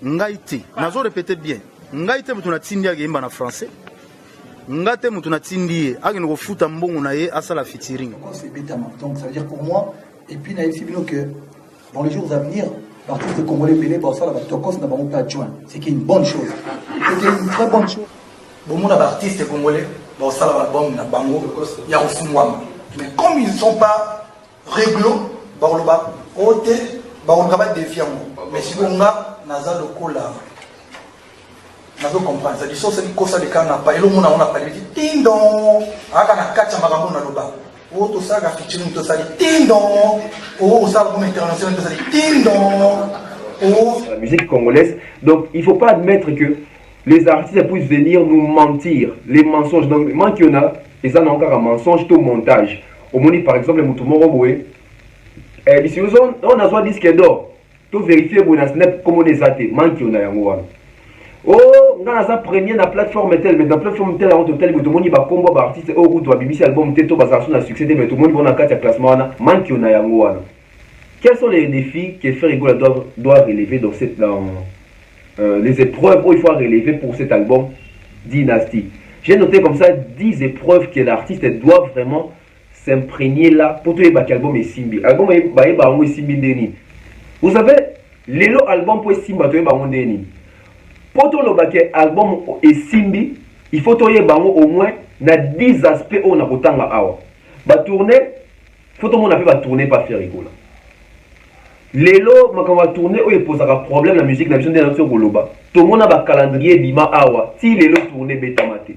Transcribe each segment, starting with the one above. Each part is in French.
ngaite nazo répéter bien ngaite mutu na tindi agimba na français ngate mutu na tindi agene ko futa mbongo na ye asala featuring. Donc ça veut dire pour moi et puis na ici que dans les jours à venir l'artiste congolais Belé Bossa la Tokos n'a pas adjoint, c'est qui est une bonne chose, c'est une très bonne chose. Bon mon artiste congolais Bossa la album na bango ya ofungwama, mais comme ils ne sont pas réglo barloba ote baronga ba défiant mais si on a naza lokola nazo comprendre ça dit ça c'est cosa de kana pa elo mona on a parlé tindon aka na kacha magambo na loba o to saga featuring to sali tindon o ça comme international to sali tindon o la musique congolaise. Donc il faut pas admettre que les artistes puissent venir nous mentir, les mensonges. Donc moi qui en a et ça n'a encore un mensonge tout montage au moni par exemple le mutumoro boé et si on a soit disque d'or to vérifier bon na snap comme on les a été man qui on a yango wana. Oh, on a sa première na plateforme telle, mais dans plateforme telle en total, mais tout le monde va combo artiste au route doit BBC album teto basation na succès, mais tout le monde va dans quatre classement na man qui on a yango wana. Quels sont les défis que Ferrigola doit relever dans cette les épreuves où il faut relever pour cet album Dynasty? J'ai noté comme ça 10 épreuves que l'artiste doit vraiment s'imprégner là pour tout les album et Simbi. Album et Simbi Deni. Vous savez, les albums pour Simba to ba Deni. Pour tout le album et Simbi, il faut toyer au moins na 10 aspects où on a autant la awa. Ba tourner, faut tout le monde a fait ba tourner pas faire rigola. Lelo quand va tourner où il pose un problème la musique na vision de notre goloba. Tout le monde a ba calendrier bima awa. Si lelo tourner beta maté.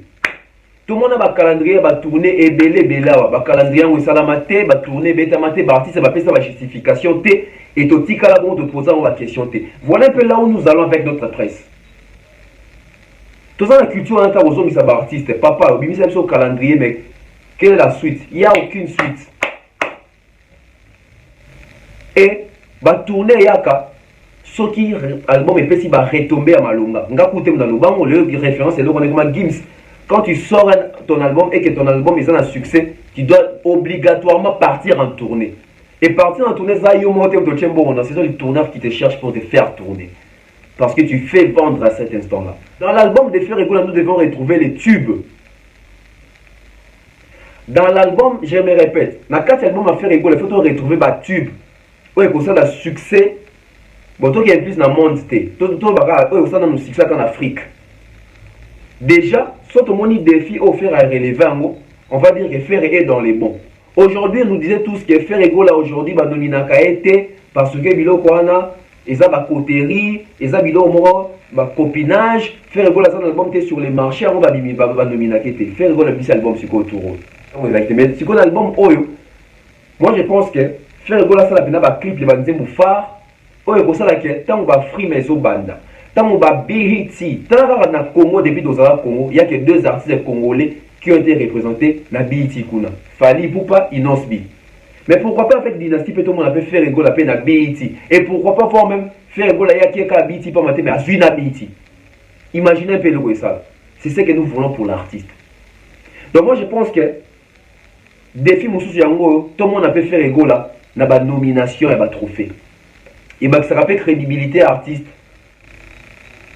Tout le monde a ba calendrier ba tourner et belé belawa. Ba calendrier où salamate ba tourner beta maté ba artiste ba faire sa justification t et tout tika la bon te posant la question t. Voilà un peu là où nous allons avec notre presse. Tout ça, la culture, on a besoin de artiste. Papa, au bimisa au calendrier, mais quelle est la suite? Il n'y a aucune suite. Et, bah, tourner, yaka, ce qui, album, et puis, si, bah, retomber à Malonga. Nga koute dans le banc, le référence, c'est là qu'on est comme Gims. Quand tu sors ton album et que ton album est un succès, tu dois obligatoirement partir en tournée. Et partir en tournée, ça, il y a un moment où tu es bon, c'est ça le tourneur qui te cherche pour te faire tourner. Parce que tu fais vendre à cet instant-là. Dans l'album de Ferrigola, nous devons retrouver les tubes. Dans l'album, je me répète, dans 4 albums à Ferrigola, il faut retrouver les tubes. Oui, comme ça, le succès. Bon, toi qui es plus dans le monde, toi, ça dans le succès en Afrique. Déjà, soit au monde défi offert à relever, on va dire que Ferrigola est dans les bons. Aujourd'hui, nous disons tous que Ferrigola aujourd'hui, Nominaka été parce que Biloko Wana. Ils ont ma coterie, ils ont ma copinage, faire rigoler ça dans l'album sur les marchés, on va nominer faire rigoler bis album sur autour. Mais si on album oyo, moi je pense que faire rigoler ça la pena ba clip les bandes moufar, oyo ko ça la que tant on va free mais au banda, tant on va BHT, tant on na Congo depuis dans le Congo, il y a que 2 artistes congolais qui ont été représentés na BHT kuna. Fali Poupa, Inosbi. Mais pourquoi pas avec Dynasty, tout le monde a fait faire rigoler la peine à BIT. Et pourquoi pas voir même faire rigoler à qui est à BIT, pas mater, mais à suivre à BIT. Imaginez un peu le ça. C'est ce que nous voulons pour l'artiste. Donc moi je pense que défi Moussous Yango, tout le monde a fait faire rigoler dans la nomination et la trophée. Et ça rappelle crédibilité artiste.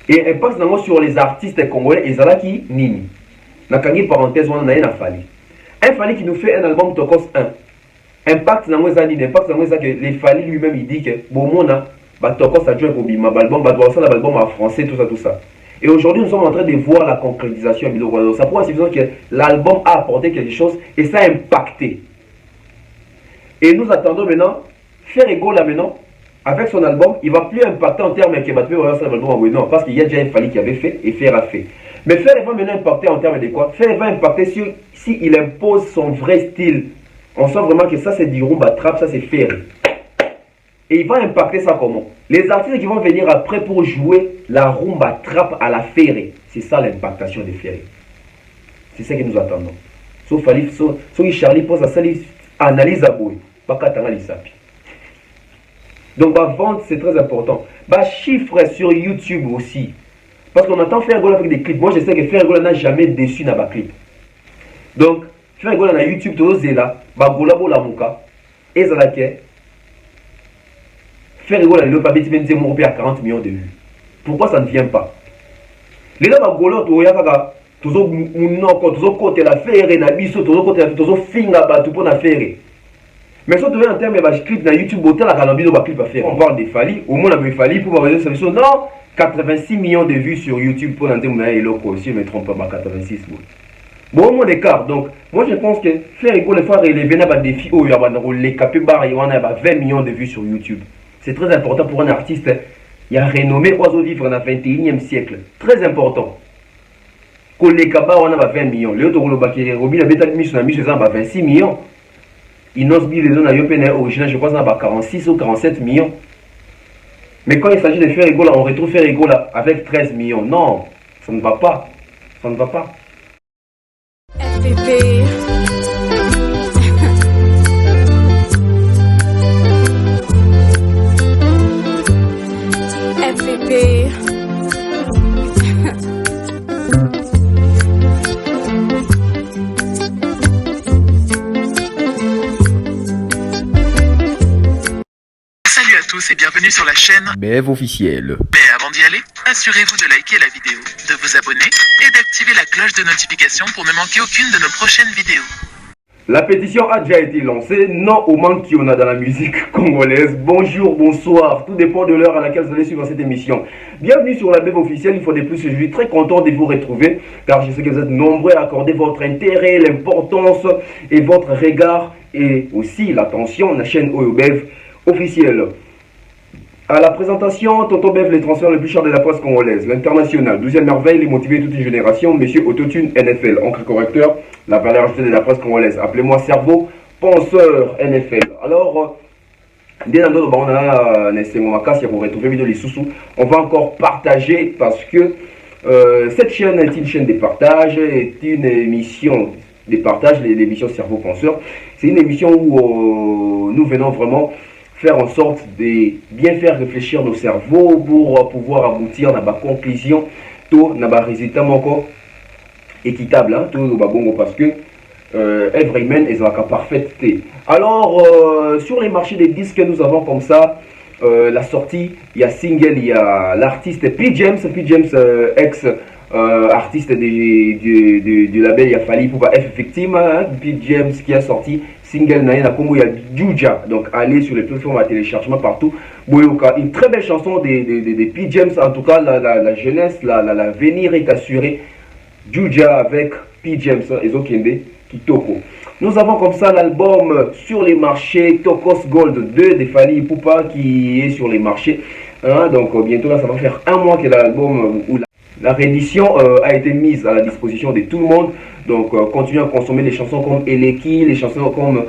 Et impact sur les artistes congolais, et ça qui nini. Dans une parenthèse, on a un Fali. Un Fali qui nous fait un album Tokos 1. Impact dans les années, impact dans les années, les Fali lui-même il dit que bon mona, bah toko ça joue pour bima, album, bah ça l'album en français, tout ça. Et aujourd'hui nous sommes en train de voir la concrétisation à ça prouve suffisant que l'album a apporté quelque chose et ça a impacté. Et nous attendons maintenant, Ferrigola là maintenant, avec son album, il va plus impacter en termes que non, parce qu'il y a déjà un Fali qui avait fait et Fer a fait. Mais Fer va maintenant impacter en termes de quoi? Fer va impacter si il impose son vrai style. On sent vraiment que ça c'est du rumba trap, ça c'est Ferry. Et il va impacter ça comment? Les artistes qui vont venir après pour jouer la rumba trap à la Ferry. C'est ça l'impactation de Ferry. C'est ça que nous attendons. Sauf Charlie pose à ça, analyse à bout. Pas qu'à donc la vente c'est très important. Chiffres sur YouTube aussi. Parce qu'on entend Ferrigola avec des clips. Moi je sais que Ferrigola n'a jamais déçu dans ma clip. Donc Ferrigola na YouTube tozela bagola bola muka ezala ke Ferrigola le pas beti benze mo à 40 millions de vues. Pourquoi ça ne vient pas? Les gars, Golo, tu as toujours monoko, toujours côté la faire, na biso, toujours côté la toujours finga ba tout pour la faire. Mais si tu veux en termes de clip dans YouTube, hôtel à Canambino, clip à faire. On parle des Fali, au moins on a Fali pour avoir des solutions. Non, 86 millions de vues sur YouTube pour l'entendre, mais il est aussi, je ne me trompe pas, 86. Bon, mon écart. Donc, moi je pense que faire rigolo, les fois relever un défi, il y a les capébar, il y a 20 millions de vues sur YouTube. C'est très important pour un artiste. Il y a renommé oiseau vivre dans le 21e siècle. Très important. Quand les capébar, on a 20 millions. Les autres, on a Robin, la bêta de mission, on a 26 millions. Inosbi, les zones à Yopena original, je crois, on a 46 ou 47 millions. Mais quand il s'agit de faire rigolo, on retrouve faire rigolo avec 13 millions. Non, ça ne va pas. Ça ne va pas. FPP. FPP. Salut à tous et bienvenue sur la chaîne BF officiel. Mais avant d'y aller, assurez-vous de liker la vidéo, de vous abonner et d'activer la cloche de notification pour ne manquer aucune de nos prochaines vidéos. La pétition a déjà été lancée, non au manque qu'il y en a dans la musique congolaise. Bonjour, bonsoir, tout dépend de l'heure à laquelle vous allez suivre cette émission. Bienvenue sur la BF officielle, une fois de plus, je suis très content de vous retrouver, car je sais que vous êtes nombreux à accorder votre intérêt, l'importance et votre regard, et aussi l'attention à la chaîne OEBF officielle. À la présentation, Tonton Bev, les transferts les plus chers de la presse congolaise, l'international, 12e merveille, les motivés de toute une génération, Monsieur Autotune NFL, encre correcteur, la valeur ajoutée de la presse congolaise. Appelez-moi cerveau, penseur NFL. Alors, dès dans le on a pour retrouver vidéo les sous-sous. On va encore partager parce que cette chaîne est une chaîne de partage, est une émission de partage, l'émission Cerveau Penseur. C'est une émission où nous venons vraiment faire en sorte de bien faire réfléchir nos cerveaux pour pouvoir aboutir à la conclusion, tout à un résultat encore équitable, hein, tout bon parce que œuvre humaine est en parfaite. Alors, sur les marchés des disques, nous avons comme ça la sortie, il y a single, il y a l'artiste P. James, ex artiste du label, il y a Fali pour F Victime, hein, P. James qui a sorti single naïna comme il y a Juja, donc allez sur les plateformes à téléchargement partout. Boyoka, une très belle chanson de P. James, en tout cas la jeunesse, l'avenir est assuré. Juja avec P. James et Zokende Kitoko. Nous avons comme ça l'album sur les marchés Tokos Gold 2 de Fali Ipupa qui est sur les marchés. Hein, donc bientôt là ça va faire un mois que l'album ou la réédition a été mise à la disposition de tout le monde. Donc continuez à consommer des chansons comme Eleki, les chansons comme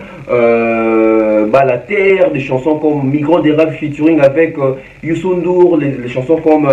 Balater, des chansons comme Migrant des Rap featuring avec Youssou N'Dour, les chansons comme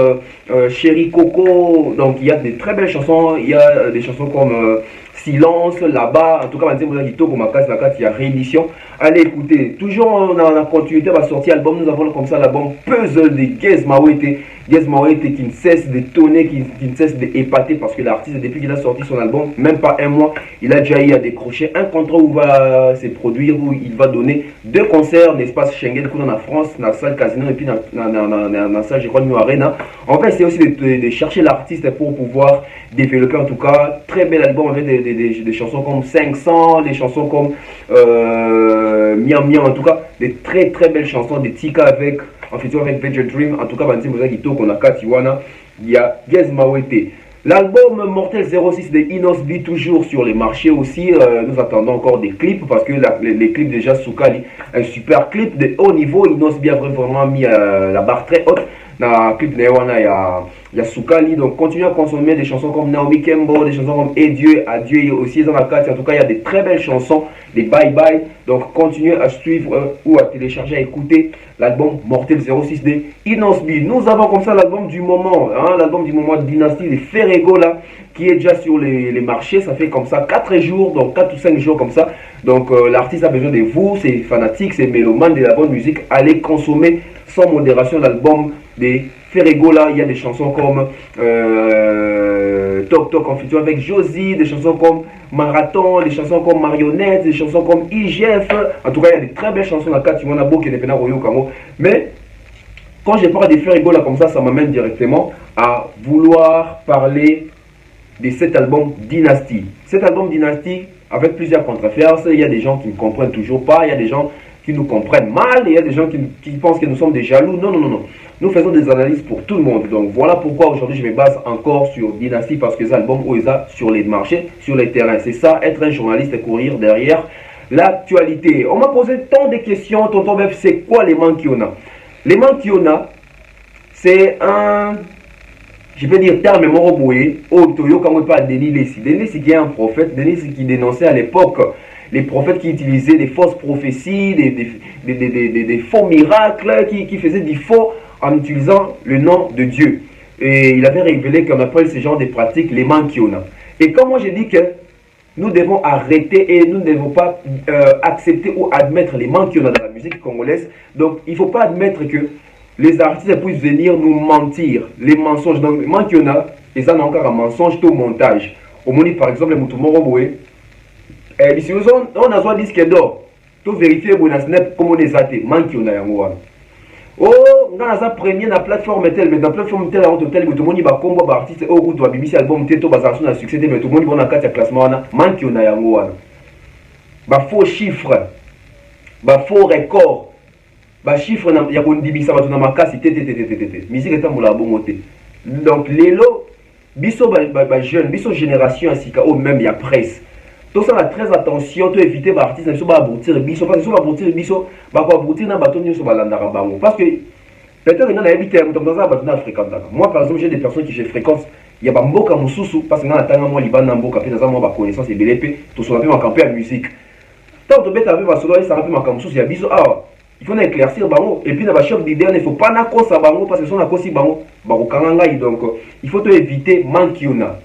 Chéri Coco. Donc il y a des très belles chansons, il y a des chansons comme Silence, là-bas, en tout cas, il y a réédition. Allez écoutez, toujours dans la continuité, va sortir album. Nous avons comme ça l'album Puzzle de Gez Mawete. Gez Mawete qui ne cesse de tonner, qui ne cesse d'épater parce que l'artiste, depuis qu'il a sorti son album, même pas un mois, il a déjà eu à décrocher un contrat où il va se produire, où il va donner 2 concerts, l'espace Schengen, dans la France, dans la salle Casino et puis dans la salle, je crois, New Arena. En fait, c'est aussi de chercher l'artiste pour pouvoir développer, en tout cas, très bel album avec des chansons comme 500, des chansons comme Miam Miam, en tout cas, des très belles chansons, des Tika avec, en featuring avec Veggie Dream, en tout cas, qu'on a Katiwana, il y a Gez Mawete. L'album Mortel 06 de Inosbi toujours sur les marchés aussi. Nous attendons encore des clips parce que les clips déjà Soukali, un super clip de haut niveau. Inosbi a vraiment mis la barre très haute. Dans le clip de Ewana, il y a Soukali. Donc continuez à consommer des chansons comme Naomi Kembo, des chansons comme Adieu, Adieu aussi dans la carte. En tout cas, il y a des très belles chansons, des bye bye. Donc continuez à suivre ou à télécharger, à écouter l'album Mortel 06 de Inosbi. Nous avons comme ça l'album du moment, hein, l'album du moment de Dynasty de Ferrego là, qui est déjà sur les marchés. Ça fait comme ça 4 jours, donc 4 ou 5 jours comme ça. Donc l'artiste a besoin de vous, c'est fanatique, c'est mélomane de la bonne musique. Allez consommer sans modération l'album de Ferrego là. Il y a des chansons comme Toc Toc en featuring avec Josie, des chansons comme Marathon, des chansons comme Marionnette, des chansons comme IGF. En tout cas, il y a des très belles chansons à 4 Tiwana Bo qui est Royo Kamo. Mais quand je parle de Ferrigo là comme ça m'amène directement à vouloir parler de cet album Dynasty. Cet album Dynasty, avec plusieurs controverses, il y a des gens qui ne comprennent toujours pas, il y a des gens qui nous comprennent mal, il y a des gens qui pensent que nous sommes des jaloux. Non, non, non, non. Nous faisons des analyses pour tout le monde. Donc voilà pourquoi aujourd'hui je me base encore sur Dynasty, parce que les albums où ils sont sur les marchés, sur les terrains. C'est ça, être un journaliste et courir derrière l'actualité. On m'a posé tant de questions, tonton Bef, c'est quoi les manques qu'il y en a? Les manques qu'il y en a, c'est un, je vais dire, terme moroboué, au Toyo, quand on parle de Denis Lessi. Denis Lessi qui est un prophète, Denis Lessi qui dénonçait à l'époque les prophètes qui utilisaient des fausses prophéties, des faux miracles, qui faisaient du faux en utilisant le nom de Dieu. Et il avait révélé qu'on appelle ce genre de pratiques les manques qu'il y en a. Et comme moi j'ai dit que nous devons arrêter et nous ne devons pas accepter ou admettre les manques qu'il y en a dans la musique congolaise. Donc il ne faut pas admettre que les artistes puissent venir nous mentir, les mensonges. Donc les manques qu'il y en a, et ça n'a encore un mensonge, tout montage. Au moment par exemple, le Moutoumoro Boué, on a soit disque d'or, tout vérifier pour la snap comme on est athée, manque qu'il y en a yango. Oh, on a sa première la plateforme telle, mais dans la plateforme telle, tout tel, tout le monde va combo artiste, oh, route, va BBC album, tout va s'en succès, mais tout le monde va dans le classement, manque qu'il y en a yango. Bah faux chiffres, bah faux records, bah chiffres, il y a une division, ça va tout dans ma casse, musique est en bon la bonne. Donc les lots, biso bah jeune, biso génération ainsi qu'au même il y a presse. Tout ça, très attention, tout éviter les artistes, ne pas aboutir, parce que si on va aboutir, va aboutir dans le bateau, parce que peut-être qu'il y a des habitants dans un bateau africain. Moi, par exemple, j'ai des personnes qui je fréquente, il y a des mboka moussou, parce que dans le moi, Liban, mboka, puis dans un moment, connaissance et BLP, tout ça, on a campé à musique. Tant que tu as ma solo, ça a fait ma moussou, il y a biso, il faut éclaircir bango, et puis dans la chef d'idée, il ne faut pas n'accrocher à bango, parce que si on accroche bango, donc il faut éviter mankiona.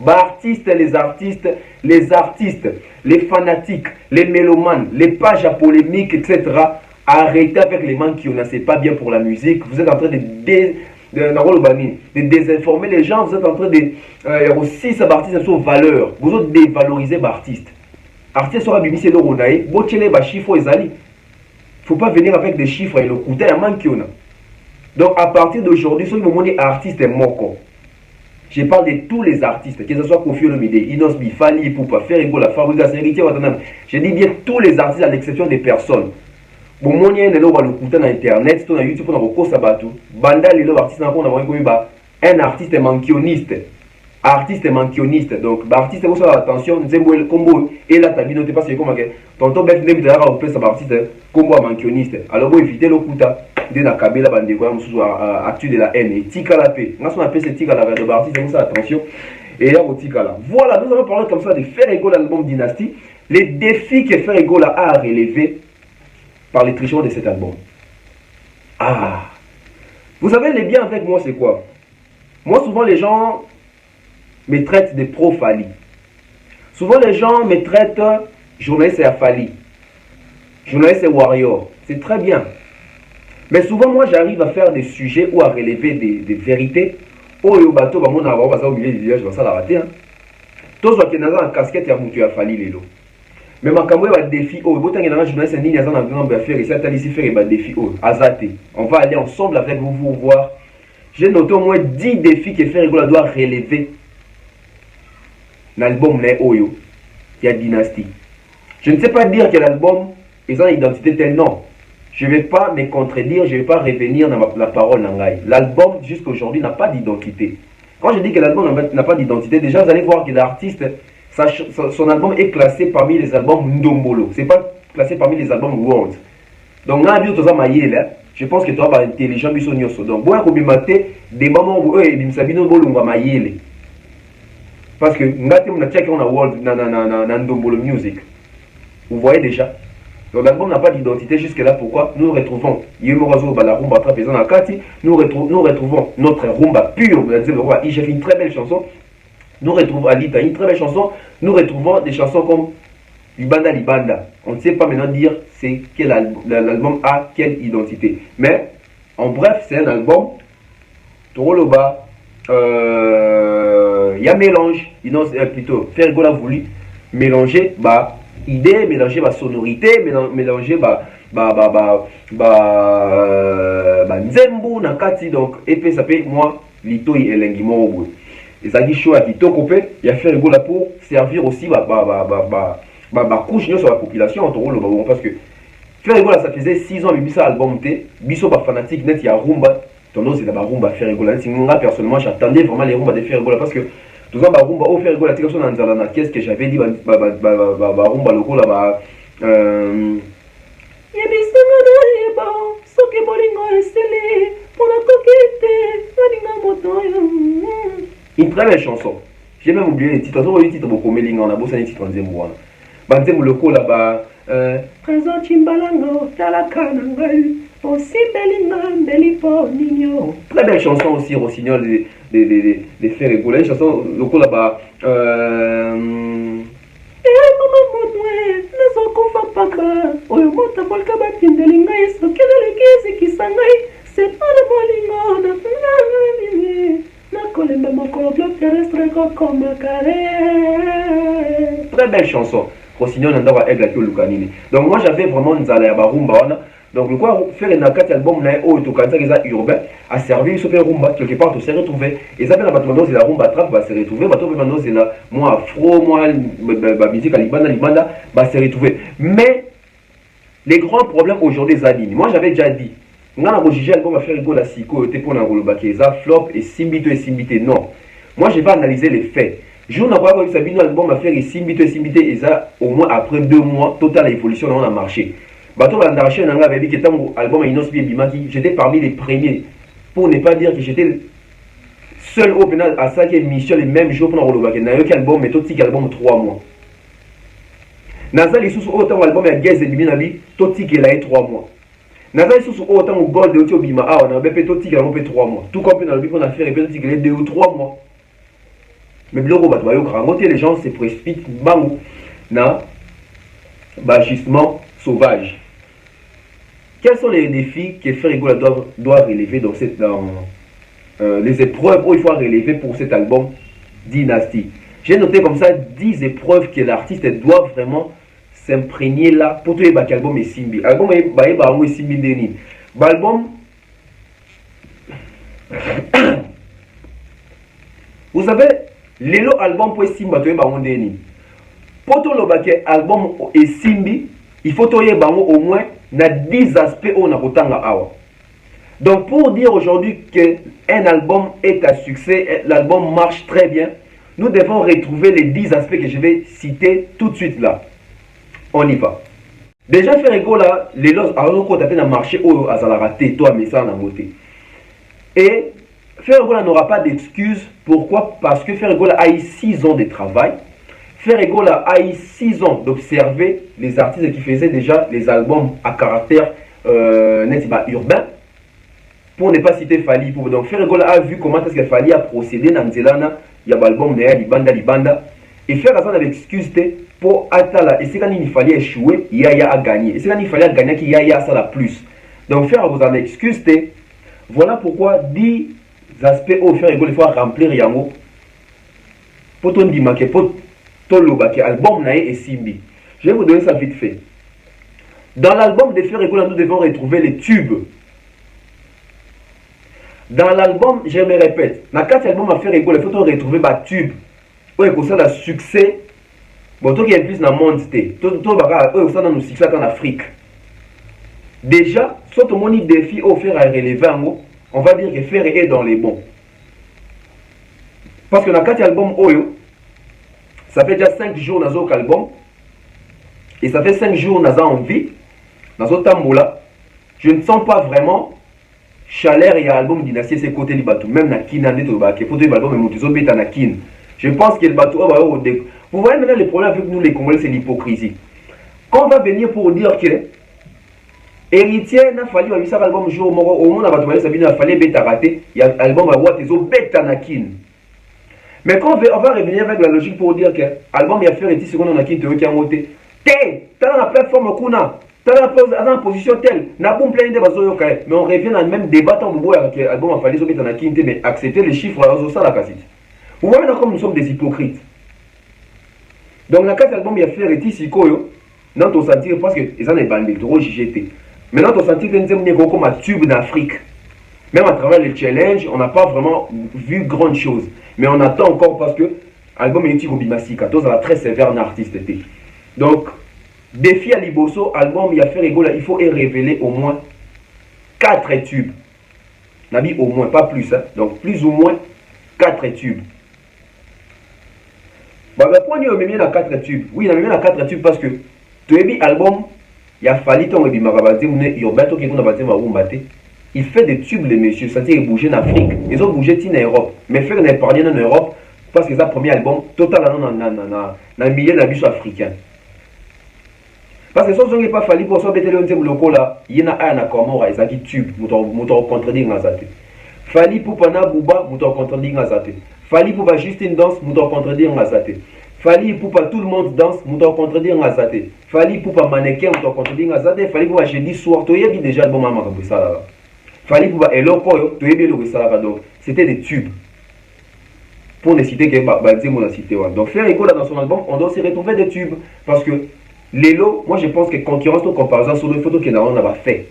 Les artistes, les fanatiques, les mélomanes, les pages à polémique, etc. Arrêtez avec les mankiona, c'est pas bien pour la musique. Vous êtes en train de désinformer les gens, vous êtes en train de aussi ces artistes sont valeurs, vous êtes dévaloriser les artistes. Artistes sont abîmés, c'est le ronaï, botchelé, chiffre et zali. Il ne faut pas venir avec des chiffres et le coûter à mankiona. Donc à partir d'aujourd'hui, ce moment des artistes est moko. Je parle de tous les artistes, que ce soit Kofi Olomide, Inos Bifali, Poupa, Ferrigo, la Fabrica, Héritier, Watanam. Je dis bien tous les artistes à l'exception des personnes. Bon, mon lien est là, on va le coûter dans Internet, sur YouTube, on a recours à Batou. Banda, les artistes, on a un artiste mankioniste. Artiste mankioniste. Donc, artiste, vous savez, attention, Nzembo, Combo, et là, t'as noté pas, c'est comme tonton Bef, Nzembo, t'as rappelé ça, artiste, Combo mankioniste. Alors, vous évitez le coûta. De la Kabila bande quoi actu de la haine et tika la paix. Nous on appelle ce tika la de artiste, donc ça attention. Et là au tika là. Voilà, nous allons parler comme ça de Ferrigo l'album Dynasty, les défis que Ferrigo a relevé par les tricheurs de cet album. Ah. Vous savez les biens avec moi c'est quoi? Moi souvent les gens me traitent de pro Fali. Souvent les gens me traitent journaliste et Fali. Journaliste et warrior. C'est très bien. Mais souvent, moi, j'arrive à faire des sujets ou à relever des vérités. Oh, yo, bateau, bah, mon avant, au milieu du village, ça la rater. Tous ceux qui sont en casquette, il y a fallu les lots. Mais ma caméra va défi. Oh, vous avez un journaliste, il y a un grand affaire, et ça, il ici faire un défi. Oh, azate. On va aller ensemble avec vous, vous voir. J'ai noté au moins 10 défis que Ferrigo doit relever. L'album, il y a Dynasty. Je ne sais pas dire que l'album est une identité telle, non. Je ne vais pas me contredire, je ne vais pas revenir dans la parole d'Angaï. L'album, jusqu'à aujourd'hui, n'a pas d'identité. Quand je dis que l'album n'a pas d'identité, déjà, vous allez voir que l'artiste, son album est classé parmi les albums Ndombolo. Ce n'est pas classé parmi les albums World. Donc, je pense que tu vas intelligent. Donc, bon, des moments où parce que on a World dans Ndombolo Music. Vous voyez déjà. Donc l'album n'a pas d'identité jusque-là. Pourquoi? Nous retrouvons nous retrouvons notre rumba pure. Il fait une très belle chanson. Nous retrouvons Alita, une très belle chanson. Nous retrouvons des chansons comme Libanda Libanda. On ne sait pas maintenant dire c'est quel l'album a quelle identité. Mais en bref, c'est un album. Toroloba, il y a mélange. Plutôt, Ferrigo l'a voulu mélanger. Idée, mélanger sonorité, mélanger banzembo na kati donc EP ça peut moi litoi elengi moko et ça dit choix qui tokopé il a fait rigola pour servir aussi couche sur la population parce que faire rigola ça faisait 6 ans mais ça album té biso ba fanatique net ya rumba tendance c'est la rumba faire rigola moi personnellement j'attendais vraiment les rumba de faire rigola parce que tout ça ba rumba au faire rigola tika so na nzala na qu'est-ce que j'avais dit ba rumba loko là une très belle chanson. J'ai même oublié les titres. On a les titres beaucoup melinga on a beau ça les titres en zembo. Banzembo loko là-bas. Présent Chimbalango, Talakanangai, aussi belinga, belipo nino. Très belle chanson aussi Rossignol de faire rigoler. Une chanson loko là-bas. C'est pas le bolingo très belle chanson. Rossignol Nandava Egla Lukanini. Donc moi j'avais vraiment Nzala ya rumba. Donc le quoi faire un album là où tout quand ça urbain a servi sur rumba quelque part tout s'est retrouvé et ça bien la battement c'est la rumba trap va se retrouver bateau maintenant c'est là moi afro moi musique libanda va se retrouver mais les grands problèmes aujourd'hui Zadini moi j'avais déjà dit on a jugé l'album à faire rigoler la siko était pour n'angolobaki ça flop et simbité non moi je vais analyser les faits jour n'a pas vu Sabino album à faire et simbité et ça au moins après 2 mois total évolution on a marché bateau l'andarché n'a pas vu que tant album Inos Bimaki j'étais parmi les premiers pour ne pas dire que j'étais seul au pénal à ça qui émission les mêmes jours pour n'angolobaki n'a eu qu'album mais tout album 3 mois Nazali sous autant album à Gaze et Bibinabi tout qui a eu 3 mois Nazali sous autant au gold de Otiobima ah on a BP tout qui a eu 3 mois tout comme dans le but on a fait répéter qu'il y a 2 ou 3 mois mais biloko bato bayo krangote les gens se précipitent bango na bâchissement sauvage. Quels sont les défis que Ferrigola doit relever dans les épreuves où il faut relever pour cet album Dynasty? J'ai noté comme ça 10 épreuves que l'artiste doit vraiment s'imprégner là pour tout les album et simbi. Album et simbi deni. Album vous savez lelo album pour simba to ba ondeni. Pour tout le album et simbi, il faut toyer au moins na 10 aspects on a kotanga awa. Donc pour dire aujourd'hui que un album est un succès, l'album marche très bien, nous devons retrouver les 10 aspects que je vais citer tout de suite là. On y va. Déjà Ferrigo là, les lots à un marché où azala raté toi mais ça na moté. Et Ferrigo n'aura pas d'excuses. Pourquoi? Parce que Ferrigo a eu 6 ans de travail. Ferrigo a eu 6 ans d'observer les artistes qui faisaient déjà les albums à caractère urbain. Pour ne pas citer Fali. Donc Ferrigo a vu comment est-ce qu'il fallait procéder dans Zelana. Il y a l'album Libanda. Et faire ça l'excuse pour attendre. Et c'est quand il fallait échouer, Yaya a gagné. Et c'est quand il fallait gagner qu'il y a ça la plus. Donc faire vous en excuse. Voilà pourquoi 10 aspects au Ferrigo il faut remplir yango. Pour ton dimanche, pour Tolobaki, album Nae et Simbi. Je vais vous donner ça vite fait. Dans l'album de Ferrigo, nous devons retrouver les tubes. Dans l'album, je me répète, dans 4 albums à Ferrigo, il faut retrouver les tubes. Oui, pour ça, le succès. Bon, tout qui est plus dans le monde, tout dans le succès en Afrique. Déjà, soit au monde défi au faire à relever, on va dire que Ferrigo est dans les bons. Parce que dans 4 albums, ça fait déjà 5 jours dans notre album. Et ça fait 5 jours dans en vie. Dans notre tamboula. Je ne sens pas vraiment chaleur et album Dynasty c'est côté du bateau. Même na kin ande to ba ke photo album mais motizo beta na kin. Je pense que le bateau va au dé. Vous voyez maintenant le problème avec nous les Congolais c'est l'hypocrisie. Quand on va venir pour dire que héritier n'a fallu avoir ça album jour au monde bateau ça bien fallait beta raté. Il y a album à voir tezo beta na kin. Mais quand on va revenir avec la logique pour dire que l'album il a fait ici secondes on a quitté qui a monté. T'as la plateforme Kuna, t'as la position telle, n'a pas plein de bazoyo mais on revient dans le même débat tant que l'album a fallu que t'en a quitté mais accepter les chiffres à ça la cassette. Vous voyez comme nous sommes des hypocrites. Donc la 4 albums il a fait ici koyo, non ton sentir parce que ils en est bandé trop JGT. Maintenant ton sentir que nous sommes comme un tube d'Afrique. Même à travers les challenges, on n'a pas vraiment vu grande chose. Mais on attend encore parce que l'album est au Bimasika. Tous à très sévère un artiste. Donc, défi à Liboso, album, il a fait rigoler, il faut y révéler au moins 4 tubes. On a dit au moins, pas plus. Hein. Donc, plus ou moins 4 tubes. Bah, pourquoi on a mis 4 tubes? Oui, on a mis 4 tubes parce que tu as vu l'album, il a fallu que il fait des tubes, les messieurs. C'est-à-dire qu'ils bougeaient en Afrique. Ils ont bougé en Europe. Mais faire un épargne en Europe, parce que c'est le premier album total dans le milieu de l'abus africain. Parce que si on n'a pas fallu pour ça, il y a un accord, il y a un tube, il y a un contredit. Fali pour Pana Bouba, il y a un contredit. Fali pour Justine Danse, il y a un contredit. Fali pour tout le monde danse, il y a un contredit. Fali pour mannequin, il y a un contredit. Fali pour jeudi soir, tu as déjà le bon moment. Fali pour Hello Koyo, tu as bien le salaire. Donc, c'était des tubes. Pour ne citer que mon cité. Donc, faire écho dans son album, on doit se retrouver des tubes. Parce que Lelo, moi je pense que concurrence de comparaison sur les photos qu'on a fait.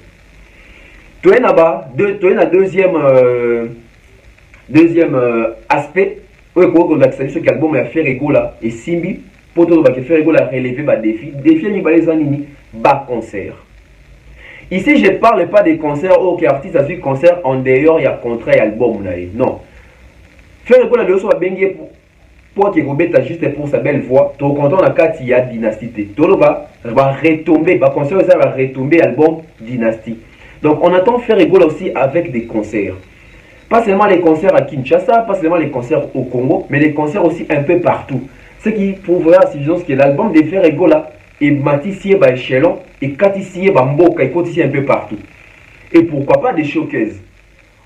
Tu es là-bas, tu es dans deuxième aspect. Oui, pour que ce album a fait écho là. Et Simbi, pour tout le monde faire écho là, relever les défis. Défi, il va les anini, bas concert. Ici, je ne parle pas des concerts où l'artiste a fait concert en dehors, il y a contrat et album. Non. Faire écho là, soit bengue pour qu'il ait juste pour sa belle voix. Tu content la carte, il y a dynastie. Tu va retomber, va concert, ça va retomber album dynastie. Donc, on attend faire écho là aussi avec des concerts. Pas seulement les concerts à Kinshasa, pas seulement les concerts au Congo, mais les concerts aussi un peu partout. Ce qui prouvera à suffisance que l'album de Faire écho là et Matissé par échelon et Katissé par Mboka, il continue un peu partout. Et pourquoi pas des showcases?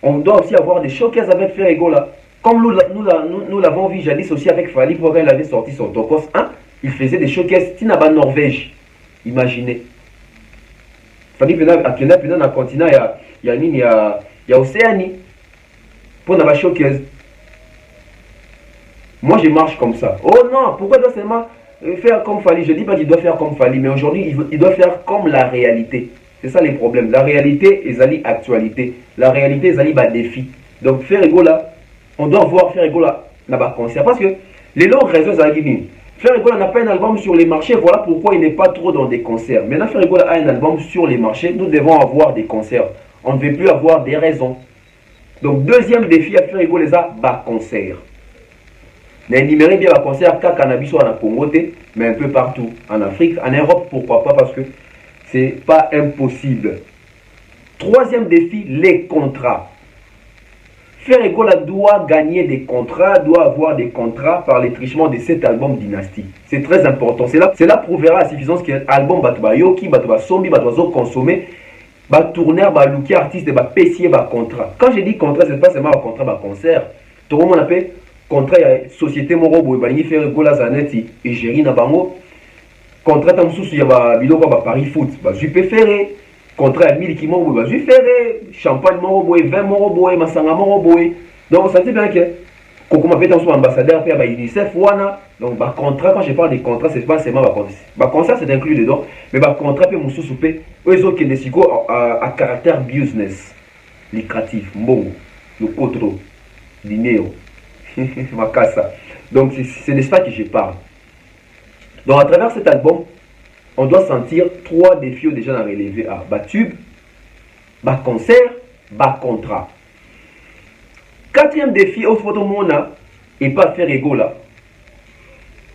On doit aussi avoir des showcases avec Faire écho là. Comme nous l'avons vu jadis aussi avec Fali, pour quand il avait sorti son Tokos 1, il faisait des showcases Tinaba Norvège. Imaginez. Fali venait à un continent, il y a Océanie. Pour avoir showcase. Moi je marche comme ça. Oh non, pourquoi doit seulement faire comme Fali? Je ne dis pas qu'il doit faire comme Fali, mais aujourd'hui il doit faire comme la réalité. C'est ça les problèmes. La réalité est l'actualité. La réalité est défi. Donc faire égo là, on doit voir faire égo là, là-bas concert. Parce que les longues raisons faire égo là n'a pas un album sur les marchés. Voilà pourquoi il n'est pas trop dans des concerts. Maintenant faire égo là a un album sur les marchés. Nous devons avoir des concerts. On ne veut plus avoir des raisons. Donc, deuxième défi à faire égo les bas concert. N'énumérez bien les concerts car cannabis soit en Congo, mais un peu partout. En Afrique, en Europe, pourquoi pas? Parce que c'est pas impossible. Troisième défi, les contrats. Faire égo doit gagner des contrats, doit avoir des contrats par les trichements de cet album Dynastie. C'est très important. Cela prouvera à suffisance que l'album Batba Yoki, Batba Sombi, Batba Zo consommé. Tourneur, looker artiste, paysier, contrat. Quand je dis contrat, ce n'est pas seulement un contrat, concert. Tout le monde appelle contrat, société moro, il fait gola zanetti et gérer na bango. Contrat, il y a Paris Foot, Juppé Ferré. Contrat, Miliki Moro, Juppé Ferré. Champagne moro, vin moro, Masanga moro. Donc, ça dit bien que quand on appelle ambassadeur, puis UNICEF, donc contrat, quand je parle des contrats, c'est pas seulement contrat, c'est inclus dedans, mais contrat, puis moussou soupé, eux autres qui ont à caractère business, lucratif, mbongo, le potro, l'inéo, ma casa. Donc c'est de ça que je parle. Donc à travers cet album, on doit sentir 3 défis déjà à relever à tube, concert, contrat. 4e défi, au photo mona, et pas faire égo là.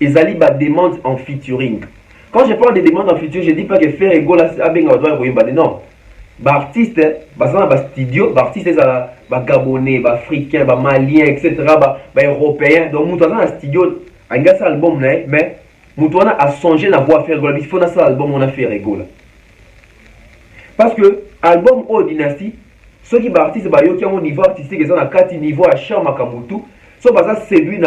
Ils allaient demande en featuring. Quand je parle de demande en featuring, je ne dis pas que faire égo là, c'est non. Artiste, studio, artiste, gabonais, africain, malien, etc., européen. Donc, nous avons un studio, un gars, album, mais nous avons songé à voir faire égo là. Il faut un album, on a fait égo là. Parce que, album au dynastie, ceux qui artistes qui ont un niveau artistique, ils ont un 4 niveau à Charles Makamutu, sont séduits,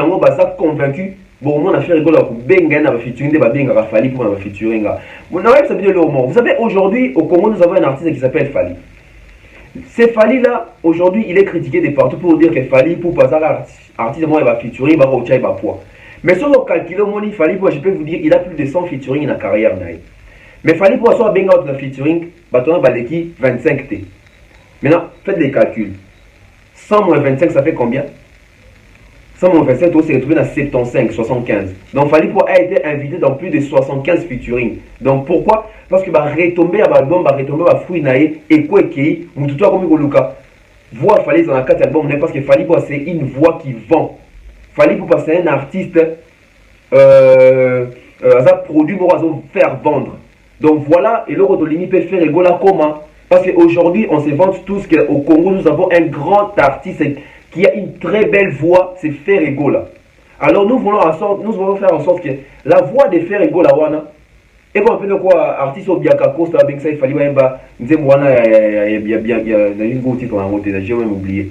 convaincus. Bon, on a fait rigoler pour benga na featuring de benga Fali pour na featuring. Vous savez, aujourd'hui au Congo, nous avons un artiste qui s'appelle Fali. C'est Fali là, aujourd'hui, il est critiqué de partout pour dire que Fali pour passer artiste moi il va featuring, il va retirer il va poids. Mais si on calcule mon Fali pour je peux vous dire, il a plus de 100 featuring dans la carrière naïe. Mais Fali pour soit benga na featuring, bâton baleki 25 T. Maintenant, faites les calculs. 100 moins 25, ça fait combien? 100 moins 25, on s'est retrouvé dans 75, 75. Donc, Falipo a été invité dans plus de 75 featuring. Donc, pourquoi? Parce que retomber à l'album, retomber à Fruit Nae, et quoi qui Mututu a comme Luka. Voix Falipo dans la 4 albums, parce que Falipo, c'est une voix qui vend. Falipo, c'est un artiste, produit pour faire vendre. Donc, voilà, et le Rodolini peut faire rigoler comment? Parce qu'aujourd'hui, on se vante tous qu'au Congo, nous avons un grand artiste qui a une très belle voix, c'est Ferregola. Alors nous voulons faire en sorte que la voix de Ferregola, et qu'on appelle quoi, artiste au Biaka Costa, il fallait bien, il y a une grosse titre en route, j'ai même oublié.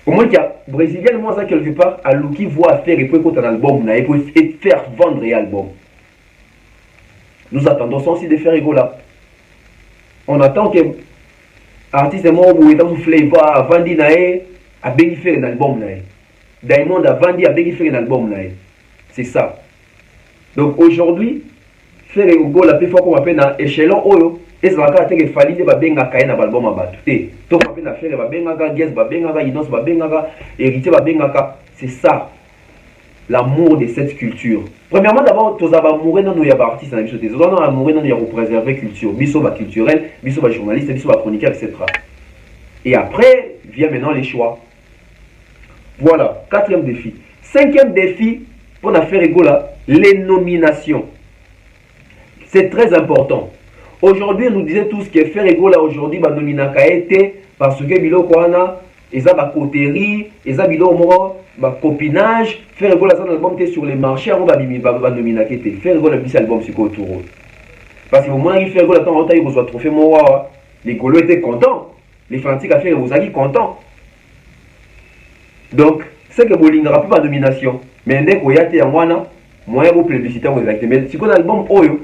Au moins, il y a Brésilien, moi, ça quelque part, à l'outil voix à faire et puis un album, et puis faire vendre l'album. Nous attendons ça aussi de Ferregola. On attend que artiste moi où est en flavor Vandi nae a bien fait un album nae. Diamond a Vandi a bien fait un album nae. C'est ça. Donc aujourd'hui, faire go la plus fort qu'on appelle dans échelon oyo et ça va que fali de ba benga kaina album abatu. Té, to appelle na faire ba benga ga guest ba benga ga innocence ba benga ga héritier ba benga ka. C'est ça. L'amour de cette culture. Premièrement, d'abord, tous avons amoureux dans nos artistes, nous avons amoureux dans nos préserver culture, biso ba culturel, biso ba journaliste, biso ba chroniqueur, etc. Et après, vient maintenant les choix. Voilà, 4e défi. 5e défi, pour la faire rigola, les nominations. C'est très important. Aujourd'hui, nous disons tous que faire rigola aujourd'hui, ba nomina ka été parce que biloko wana eza ba coterie, eza biloko moko ba copinage, faire rigola ça album sur les marchés avant ba nomina ka été. Faire rigola bis album sur autour. Parce que au moins il fait rigola tant on reçoit trophée moi, les Gaulois étaient contents, les fanatiques à faire vous avez contents. Donc, c'est que bolingera pas ba nomination, mais dès qu'on y a été en moyen de publicité aux actes. Mais si on a l'album Oyo,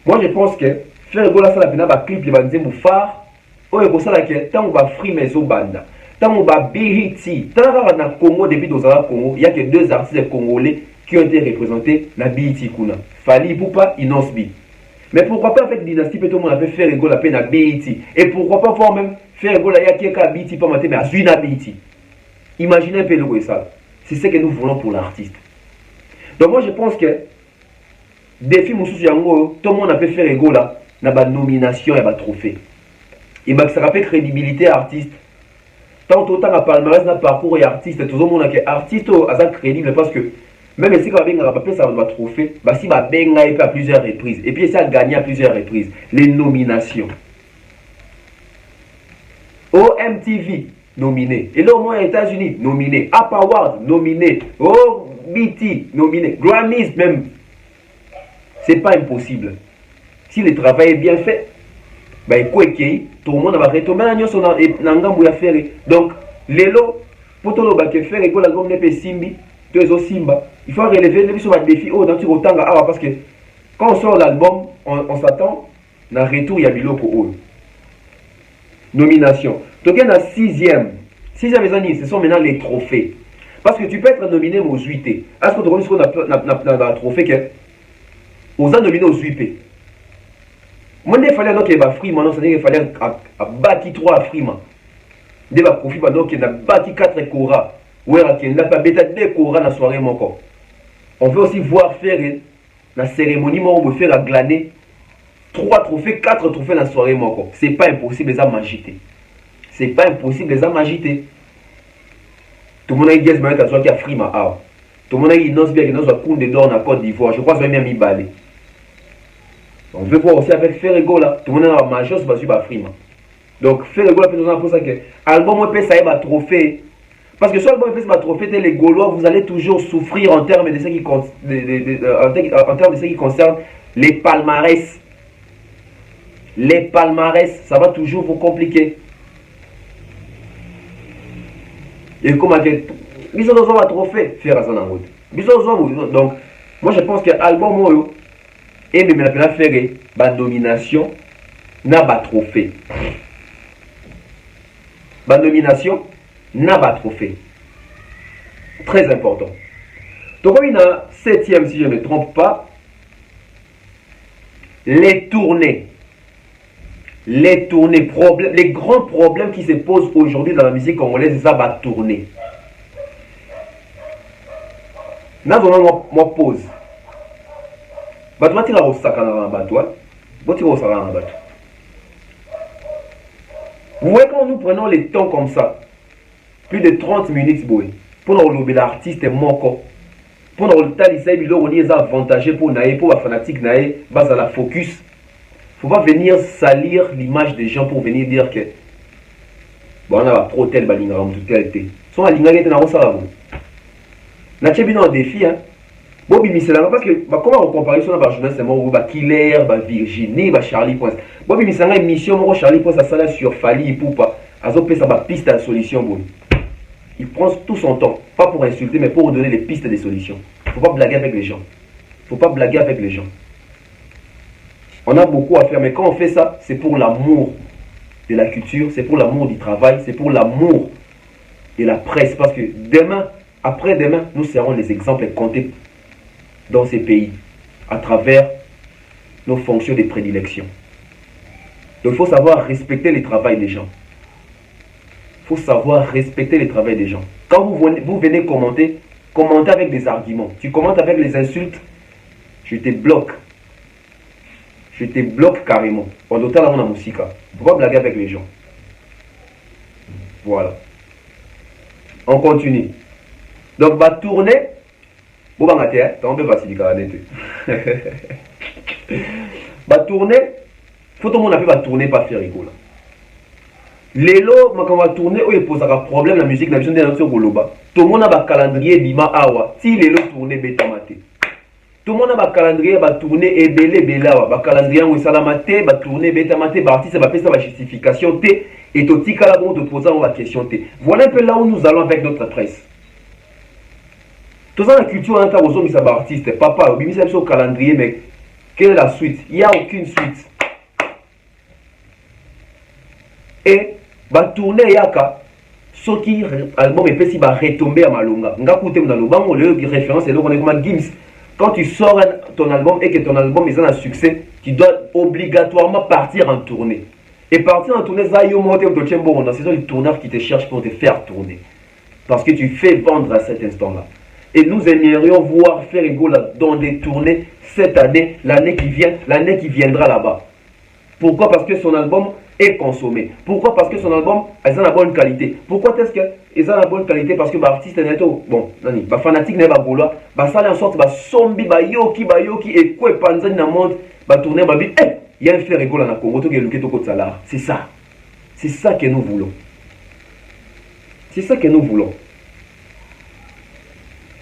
moi je pense que faire rigola ça la pena ba clip les banzembo phare, Oyo ko ça la que tant on va free meso banda. Tant on va BHT, tant on va Congo depuis dans le Congo, il y a que 2 artistes congolais qui ont été représentés dans BHT Kuna. Fali Poupa, Inosbi. Mais pourquoi pas avec Dynasty, peut-être on avait fait rigoler la peine à BHT. Et pourquoi pas voir même faire rigoler à quelqu'un à BHT, pas mater, mais à Zuina BHT. Imaginez un peu le ça. C'est ce que nous voulons pour l'artiste. Donc moi je pense que défi Moussous Yango, tout le monde a fait faire rigoler dans la nomination et la trophée. Et ça rappelle crédibilité artiste. Tant autant à palmarès dans parcours et artiste, tout le monde a que artiste est crédible parce que même si on a bien ça va trophée, bah si va bien à plusieurs reprises et puis ça a gagné à plusieurs reprises les nominations. OMTV nominé, et là au moins aux États-Unis nominé, App Award nominé, BT nominé, Grammys même. C'est pas impossible. Si le travail est bien fait, bah tout le monde va retomber dans ngambu ya faire. Donc lelo pour tout le monde faire et que l'album n'est pas simbi, deux simba. Il faut relever les défis dans tu otanga parce que quand on sort l'album, on s'attend à un retour il y a biloko nomination. Donc il y a 6e année, ce sont maintenant les trophées. Parce que tu peux être nominé aux 8. Est-ce que tu connais ce qu'on a un trophée que aux nominé aux 8. Moi, il fallait donc qu'il y ait free, maintenant, c'est-à-dire qu'il fallait bâtir 3 free. Il va profiter donc qu'il y a bâti 4 Cora. Ou il n'a pas bêta 2 Cora dans la soirée. On veut aussi voir faire la cérémonie, on veut faire glaner 3 trophées, 4 trophées dans la soirée. C'est pas impossible, les âmes agitées. C'est pas impossible, les âmes agitées. Tout le monde a dit qu'il y a free. Tout le monde a dit qu'il y a un coup de d'or en Côte d'Ivoire. Je crois que c'est même mis balé. On veut voir aussi avec Ferregola. Tout le monde a majeur sur le frima. Donc Ferregola peut nous en pour ça que album peut ça va trophée. Parce que sur l'album peut ça trophée les Gaulois, vous allez toujours souffrir en termes de ce qui concerne les palmarès. Les palmarès, ça va toujours vous compliquer. Et comment que bisous dans un trophée faire ça dans route. Donc moi je pense que l'album et même la faire la nomination n'a pas trophée. La nomination n'a pas trophée. Très important. Donc il y a 7e si je ne me trompe pas. Les tournées. Les tournées, les grands problèmes qui se posent aujourd'hui dans la musique congolaise, ça va tourner. Nous avons moi pause. Vous voyez quand nous prenons les temps comme ça, plus de 30 minutes pour nous l'artiste moko, pour nous le avantagé pour les fanatiques, base à la focus. Il ne faut pas venir salir l'image des gens pour venir dire que bon, on a trop tel balinga comme tout tel té. Son balinga qui est dans ça là. Na tchebi un défi hein. Bobi Misela parce que comment on compare ça avec journaliste moi ba Killer, ba Virginie, ba Charlie Point. Bobi Misela émission moi Charlie Point ça sala sur Fali et Poupa. Azo pesa ba piste à solution boy. Il prend tout son temps, pas pour insulter mais pour donner les pistes des solutions. Faut pas blaguer avec les gens. Faut pas blaguer avec les gens. On a beaucoup à faire, mais quand on fait ça, c'est pour l'amour de la culture, c'est pour l'amour du travail, c'est pour l'amour de la presse. Parce que demain, après-demain, nous serons les exemples comptés dans ces pays à travers nos fonctions de prédilection. Donc il faut savoir respecter le travail des gens. Il faut savoir respecter le travail des gens. Quand vous venez commenter, commentez avec des arguments. Tu commentes avec les insultes, je te bloque. Je te bloque carrément. En d'autant la musique. Il ne faut pas blaguer avec les gens. Voilà. On continue. Donc, va tourner. Bon, bah, t'as un peu facile. Va tourner. Faut tout le monde va tourner, pas faire rigolo. Lelo, quand on va tourner, il pose un problème la musique, la musique de notre goloba. Tout le monde a un calendrier bima awa. Si lelo tourner, bétamate. Tout le monde a un calendrier, va tourner et belé belawa. Va calendrier où salamate, va tourner bétamate, va artiste, va faire sa justification t et tout tika là bon te posant la question t. Voilà un peu là où nous allons avec notre presse. Tout ça la culture on a aux hommes ça va artiste, papa, bimi ça au calendrier mais quelle est la suite? Il n'y a aucune suite. Et va tourner yaka ce qui album et puis va retomber à malonga. Nga koute dans le banc le référence et donc on est comme Gims. Quand tu sors ton album et que ton album est un succès, tu dois obligatoirement partir en tournée. Et partir en tournée, ça y est, c'est le tourneur qui te cherche pour te faire tourner. Parce que tu fais vendre à cet instant-là. Et nous aimerions voir faire Ego dans des tournées cette année, l'année qui vient, l'année qui viendra là-bas. Pourquoi? Parce que son album est consommé. Pourquoi? Parce que son album est de la bonne qualité. Pourquoi est-ce qu'il est de la bonne qualité? Parce que l'artiste est bon, les fanatiques n'est pas gaulois, ça en sorte, sombi, yoki, et quoi, panzani dans le monde, tourner, il y a un frère rigolo dans le Congo, qui est le salaire. C'est ça. C'est ça que nous voulons. C'est ça que nous voulons.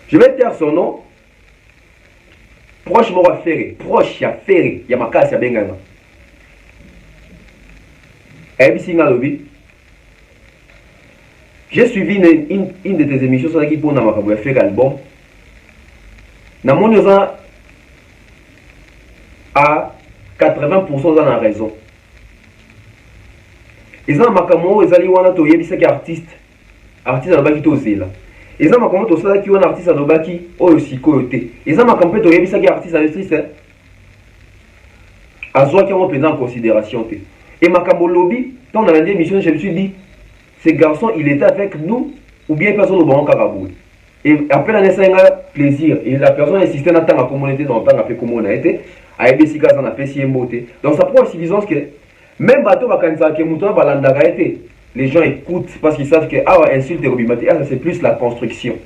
Je vais taire son nom. Proche, moi, Ferré. Proche, il y a Ferré. Il y a ma casse, il y a Bengana. J'ai suivi une de tes émissions sur l'équipe pour faire l'album. Dans mon à 80% dans la raison. Ils ont makamo ils allaient wana to yebisa ki artiste na baki to zela. Ils ont makamo to sala ki wana artiste na baki oyo sikoyote. Ils ont makamo to yebisa ki artiste na triste. Azwa ki on prend en considération te. Et makamo lobby, quand on a la émission, je me suis dit ce garçon, il était avec nous ou bien personne au bon Karabou. Et après la naissance, il a plaisir. Et la personne insistait dans la communauté, dans le temps, comme on a été. A EBC, on a fait si beauté. Donc ça prend suffisance que même bateau, les gens écoutent parce qu'ils savent que insulte et robimati, ça c'est plus la construction.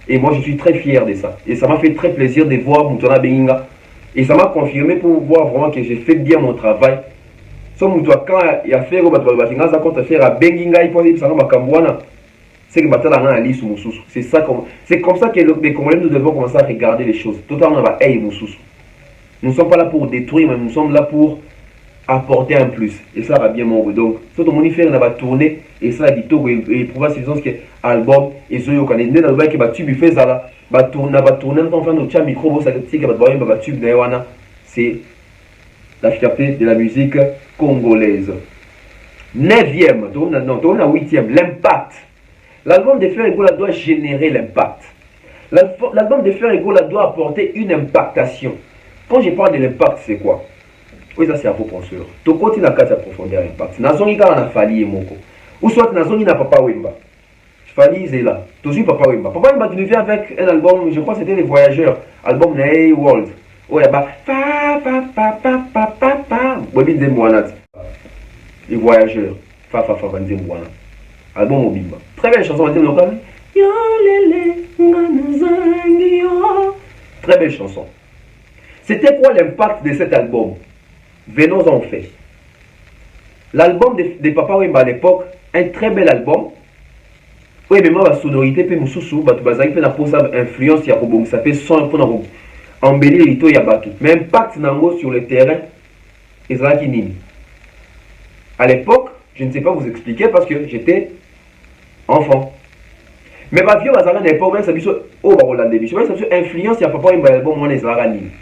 Et moi je suis très fier de ça. Et ça m'a fait très plaisir de voir Moutona Benginga. Et ça m'a confirmé pour voir vraiment que j'ai fait bien mon travail. Quand il y a fait à Benginga, il faut dire c'est ça c'est comme ça que les Congolais nous devons commencer à regarder les choses. Totalement nous ne sommes pas là pour détruire, mais nous sommes là pour apporter un plus. Et ça va bien mon donc tout le monde fait on va tourner et ça dit tout et pour voir si que album et zo yo kanende na ba ki ba tube fait ça là ba tourner en fin de cha micro ça que ba voir ba tube na wana c'est la fierté de la musique congolaise. 9e, non, 8e, l'impact. L'album de Frère Egola doit générer l'impact. L'album de Frère Egola doit apporter une impactation. Quand je parle de l'impact, c'est quoi? Oui, ça c'est à vos penseurs. To côté na kati ya profondeur impact. Nazongi kaka na Fally moko. Ou soit nazongi na Papa Wemba. Fally Zela. Toujours Papa Wemba. Papa Wemba qui nous vient avec un album, je crois que c'était Les Voyageurs. Album Hey World. Oh, il y a pas. Webi Nzemwana. Les Voyageurs. Fa Nzemwana. Album Mobimba. Très belle chanson, on dit local. Yo lele, nganazangi yo. Très belle chanson. C'était quoi l'impact de cet album? Venons en fait. L'album de Papa Wemba à l'époque, un très bel album. Oui, mais moi, la sonorité, puis Moussoussou, Bazaki, puis la pose influence, il y a un ça fait son pour embellir les taux, il y a battu. Mais impact nango sur le terrain, Ezraki Nini. À l'époque, je ne sais pas vous expliquer parce que j'étais enfant. Mais ma vieux, à l'époque, même ça dit oh, bah, Roland Debi, ça influence, il y a Papa Wemba, l'album, moi, les Nini.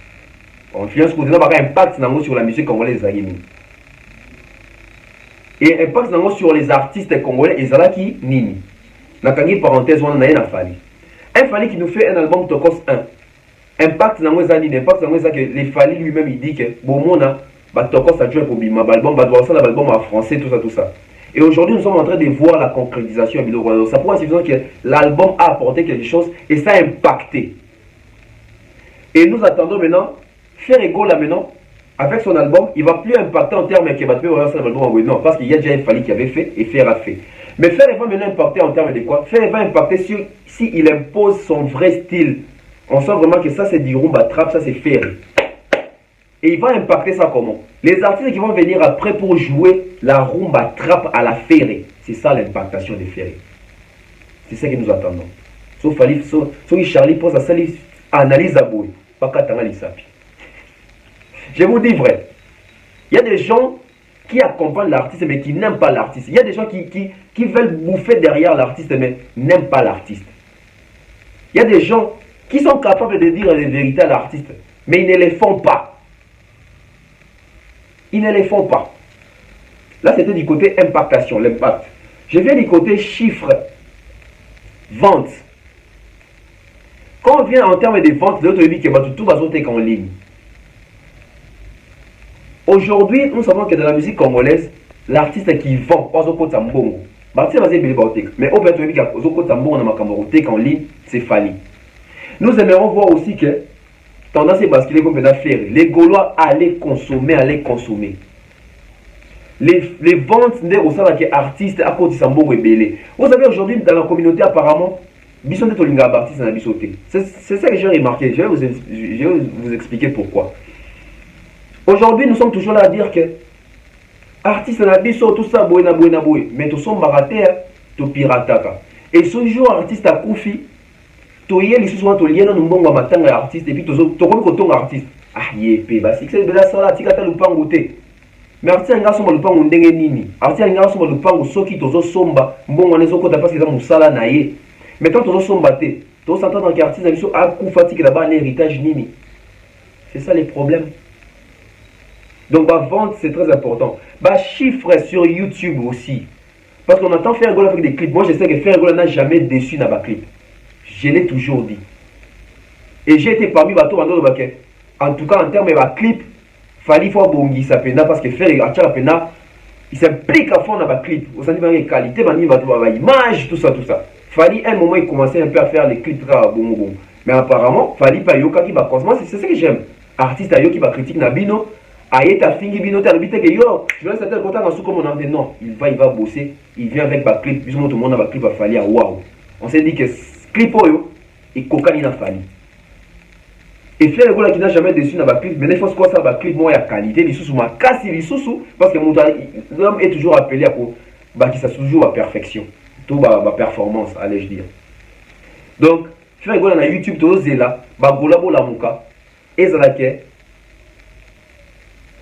Influence pour avoir un impact sur la musique congolaise. Et impact sur les artistes congolais, Ezalaki Nini. Nakangi parenthèse, on a un Fally. Un Fally qui nous fait un album Tokos 1. Impact dans les années, impact dans les que les Fally lui-même il dit que bon mona, bah Tokos a joué pour Bima, l'album, bah doit ça l'album en français, tout ça. Et aujourd'hui nous sommes en train de voir la concrétisation. Ça prouve suffisant que l'album a apporté quelque chose et ça a impacté. Et nous attendons maintenant. Faire Ego là maintenant, avec son album, il va plus impacter en termes que Batman va faire un album en non, parce qu'il y a déjà un Fally qui avait fait et Faire a fait. Mais Faire va maintenant impacter en termes de quoi? Faire va impacter si il impose son vrai style. On sent vraiment que ça c'est du rumba trap, ça c'est Faire. Et il va impacter ça comment? Les artistes qui vont venir après pour jouer la rumba trap à la Faire. C'est ça l'impactation de Faire. C'est ça que nous attendons. Sauf Fally, sauf Charlie pose à ça, analyse à bout. Pas qu'à t'en sapi. Je vous dis vrai, il y a des gens qui accompagnent l'artiste mais qui n'aiment pas l'artiste. Il y a des gens qui veulent bouffer derrière l'artiste mais n'aiment pas l'artiste. Il y a des gens qui sont capables de dire les vérités à l'artiste mais ils ne les font pas. Ils ne les font pas. Là c'était du côté impactation, l'impact. Je viens du côté chiffres, vente. Quand on vient en termes de vente, l'autre dit que tout va sauter en ligne. Aujourd'hui, nous savons que dans la musique congolaise, l'artiste qui vend, mais au fait, en ligne, c'est Fally. Nous aimerions voir aussi que tendance est basculée comme faire. Les Gaulois allaient consommer. Les ventes des artistes à côté de Sambo et Belé. Vous savez, aujourd'hui, dans la communauté, apparemment, Bisson de Tolinga artiste en Bissoté. C'est ça que j'ai remarqué. Je vais vous expliquer pourquoi. Aujourd'hui, nous sommes toujours là à dire que artistes na biso tout ça boy, mais tous sont baratés, tout pirataka. Et ce jour artiste à Koufi, tu y es les souvent tu liens dans mbongo matanga artiste et puis tu comme coton artiste. Ah yé bah c'est bela sala tikata lupango te. Mais artiste nga somba lupango ndenge nini? Artiste nga somba lupango soki tozo somba mbongo nezo kota parce que za musala na ye. Mais quand tozo somba te, tu s'entendre que artiste na biso a Koufa tika là-bas l'héritage nini. C'est ça les problèmes. Donc, ma vente, c'est très important. Bah, chiffre sur YouTube aussi. Parce qu'on entend Faire Ego avec des clips. Moi, je sais que Faire Ego n'a jamais déçu dans ma clip. Je l'ai toujours dit. Et j'ai été parmi les bateaux en tout cas, en termes de ma clip, Fally faut bongi sa pena parce que Faire Ego il s'implique à fond dans ma clip. Vous savez, il y a qualité, image, tout ça. Fally, à un moment, il commençait un peu à faire les clips très bon. Mais apparemment, Fally pas yoka qui va consommer. C'est ce que j'aime. Artiste à yo qui va critiquer Nabino. Ayeta fingi bino ta bité que yo je vais certains content en sous comme on a dit non il va bosser il vient avec ba clip puis tout le monde a ba clip à Fally waouh on s'est dit que clip yo et kokani na Fally et Faire Ego là qui n'a jamais déçu na ba clip mais il faut quoi ça ba clip moi ya qualité les sous ma casse les sous parce que l'homme est toujours appelé à pour ba qui ça toujours à perfection tout ba performance allais je dire donc Faire Ego là na YouTube to zela ba gola bola muka ezalake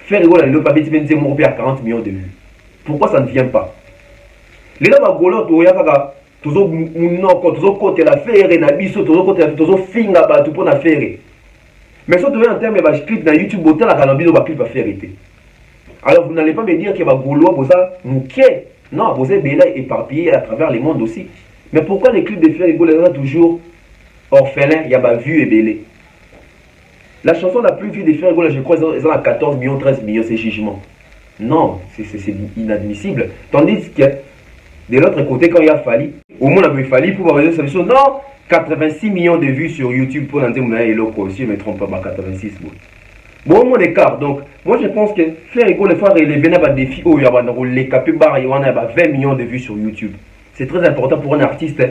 Faire Ego le papier à 40 millions de vues. Pourquoi ça ne vient pas? Les gens qui toujours côté la faire et nabiso toujours côté toujours finga ba tout pour la faire. Mais surtout en termes de clip dans YouTube boté la canabino ba clip à faire été. Alors vous n'allez pas me dire que ba golo boza mouké. Non, vous êtes bien éparpillé à travers le monde aussi. Mais pourquoi les clips de Faire Ego là toujours orphelins, il y a ba vue et belé? La chanson la plus vue des Frères Rigola, je crois, ils ont à 14 millions, 13 millions, c'est Jugement. Non, c'est inadmissible. Tandis que de l'autre côté, quand il y a Fali, au moins il Fali pour avoir des solutions. Non, 86 millions de vues sur YouTube pour l'entendre, mais si je ne me trompe pas, 86. Bon, mon écart. Donc, moi je pense que Frère Rigola, il faut relever un défi où il y a 20 millions de vues sur YouTube. C'est très important pour un artiste.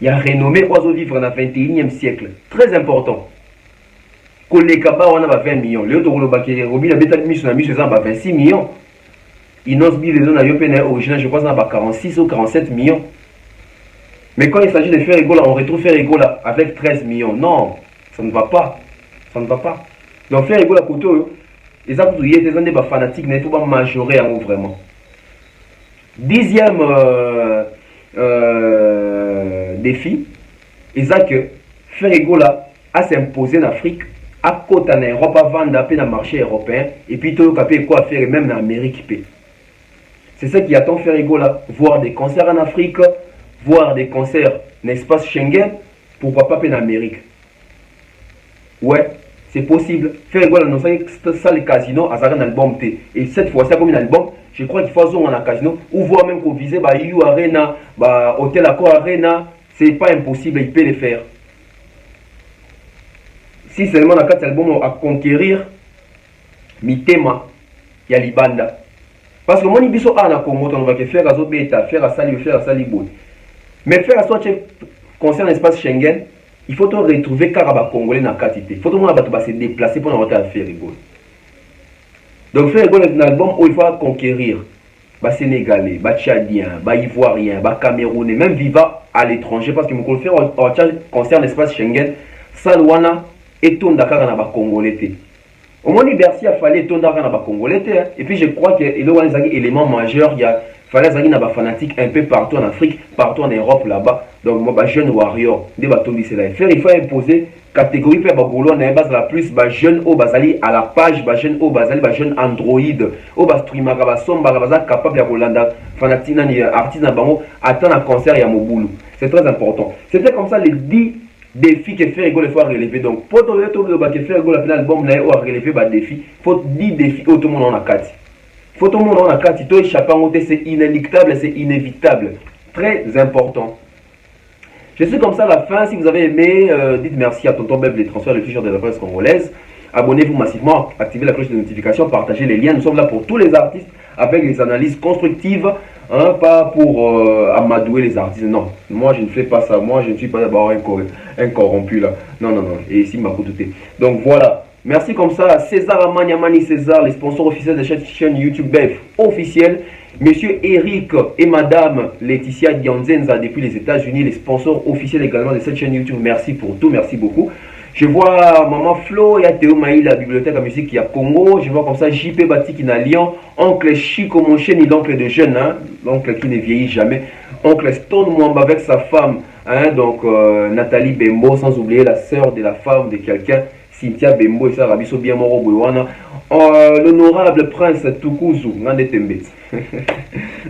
Il y a renommé oiseau vivre dans le 21e siècle. Très important. Kolekaba, on a 20 millions. Le Toro Baké, Robin a bétal mis sur la mise, 26 millions. Inos Bill, les zones à Yopene original, je crois, ça a 46 ou 47 millions. Mais quand il s'agit de Frère Rigola, on retrouve Frère Rigola avec 13 millions. Non, ça ne va pas. Ça ne va pas. Donc Frère Rigola, Koto, les abouillés, les années fanatiques, il ne faut pas majorer en haut vraiment. 10e défi, Isaac, Frère Rigola a s'imposé en Afrique, à côté en Europe, à vendre dans le marché européen, et puis tout le quoi faire même en Amérique. C'est ça qui attend Frère Rigola, voir des concerts en Afrique, voir des concerts dans l'espace Schengen, pourquoi pas en Amérique. Ouais, c'est possible. Frère Rigola, nous savons que ça le casino, à un album T. Et cette fois-ci, comme un album, je crois qu'il faut avoir un casino, ou voir même qu'on visait You Arena, Hotel Accor Arena, c'est pas impossible, il peut le faire. Si seulement on a 4 albums à conquérir, Mitema, il y a Libanda. Parce que moi, je suis en Congo, on va faire à Zobeta, faire à Saliboy. Mais faire à Soche, concernant l'espace Schengen, il faut retrouver Karaba Congolais dans la quantité. Il faut tout le monde se déplacer pour avoir faire rigolo. Donc, faire rigolo dans l'album où il faut conquérir les Sénégalais, les Tchadiens, les Ivoiriens, les Camerounais, même vivant à l'étranger, parce que mon faire concerne l'espace Schengen, Salwana et tout Dakar dans les Congolais. Au moins, Bercy a fallu tout Dakar dans les Congolais. Et puis, je crois qu'il y a un élément majeur. Il y a fallait des fanatiques un peu partout en Afrique, partout en Europe là-bas. Donc, moi, jeune warrior, il faut imposer catégorie pour Bagolo, on a la plus jeune au Bazali à la page, jeune au Bazali, jeune Android, au Bastrimaka, Basomba, capable de Rolanda, fanatique, artiste, attendre un concert et à Moboulou. C'est très important. C'était comme ça les 10 défis que Frère Rigola faut relever. Donc, pour tout le monde qui fait Rigola final album là, ou à relever des défis, il faut 10 défis où tout le monde en a 4. Faut tout le monde en a 4, c'est inéluctable, c'est inévitable. Très important. Je suis comme ça à la fin. Si vous avez aimé, dites merci à Tonton Beb, les transferts de fichiers de la presse congolaise. Abonnez-vous massivement, activez la cloche de notification, partagez les liens. Nous sommes là pour tous les artistes avec des analyses constructives, hein, pas pour amadouer les artistes. Non, moi je ne fais pas ça. Moi je ne suis pas d'abord un corrompu là. Non, non, non. Et ici, m'a coûté. Donc voilà. Merci comme ça à César Amaniamani César, les sponsors officiels de cette chaîne YouTube BEF officielle. Monsieur Eric et Madame Laetitia Dianzenza depuis les États-Unis, les sponsors officiels également de cette chaîne YouTube. Merci pour tout, merci beaucoup. Je vois Maman Flo, il y a Théo Maï, la bibliothèque à musique qui est à Congo. Je vois comme ça JP Bati qui est à Lyon. Oncle Chico Moncheni, l'oncle de jeune, hein, l'oncle qui ne vieillit jamais. Oncle Stone Mwamba avec sa femme, hein, donc Nathalie Bembo, sans oublier la sœur de la femme de quelqu'un. Cynthia Bembo et ça Rabiso bien moro Bouwana. L'honorable prince Tukuzu, Nande Tembet.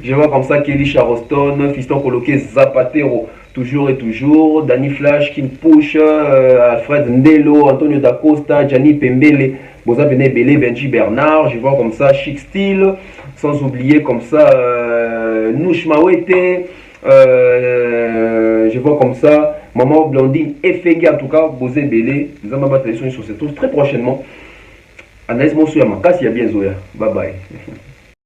Je vois comme ça Kelly Charoston, Fiston Coloqué Zapatero, toujours et toujours. Danny Flash, Kim Push, Alfred Ndelo, Antonio Dacosta, Gianni Pembele, Boza Bene Bele, Benji Bernard. Je vois comme ça Chic Style, sans oublier comme ça Nouch Mawete. Je vois comme ça Maman Blondine Efengi, en tout cas Bozé Bele. Nous allons battre les sur cette très prochainement. Analyse mon souhait, ma casse, il y a bien Zoya. Bye bye.